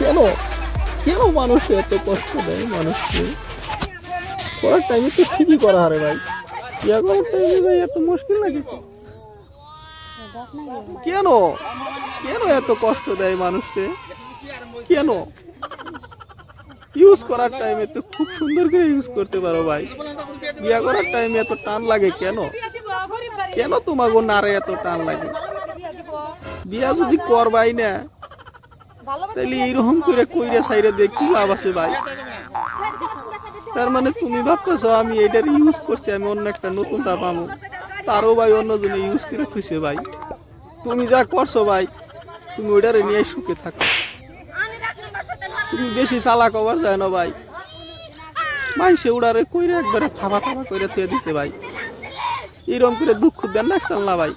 কেন কেন মানুষ এত কষ্ট দেয় মানুষকে? করার টাইমে তো ঠিকই করা হারে ভাই, বিয়া করার টাইমে ভাই এত মুশকিল লাগে কেন? কেন এত কষ্ট দেয় মানুষকে? কেন? ইউজ করার টাইমে তো খুব সুন্দর করে ইউজ করতে পারো ভাই, বিয়া করার টাইমে এত টান লাগে কেন? কেন তোমাকে নারে এত টান লাগে? বিয়া যদি করবাই না তাহলে এইরকম করে কইরে সাইরে দিয়ে কি লাভ আছে ভাই? তার মানে তুমি ভাবতেছ আমি এটার ইউজ করছি, আমি অন্য একটা নতুন তা পাবো, তারও ভাই অন্যজনে ইউজ করে থুইছে ভাই। তুমি যা করছো ভাই, তুমি ওইটারে নিয়ে সুখে থাকো। তুমি বেশি চালাক হবার যায় না ভাই, মানুষে উড়ারে কইরে একবারে থাবা থাবা করে থুয়ে দিছে ভাই। এরকম করে দুঃখ দেন না চাল্লা ভাই।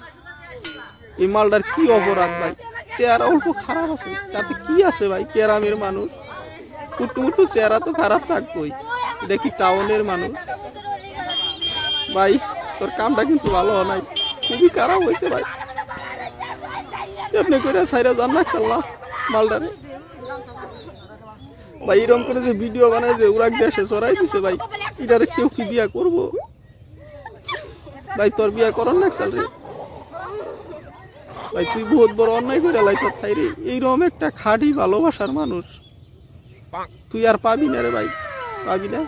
এই মালটার কি অপরাধ ভাই? চেহারা অল্প খারাপ আছে, তাতে কি আছে ভাই? গ্রামের মানুষ, কুটু মুটু চেহারা তো খারাপ থাকবোই, এটা কি টাউনের মানুষ? ভাই তোর কামটা কিন্তু ভালো নাই, খুবই খারাপ হয়েছে ভাই। এমনি করে সাইরা যান না চাল্লা মালটারে ভাই। এরকম করে যে ভিডিও বানায় যে ওরা দেশে চড়াই দিছে ভাই, এটারে কেউ কি বিয়া করবো ভাই? তোর বিয়া করার না চাল রে ভাই, তুই বহুত বড় অন্যায় করে লাইছ তাই রে। এইরকম একটা খাঁটি ভালোবাসার মানুষ তুই আর পাবি না রে ভাই, পাবি না।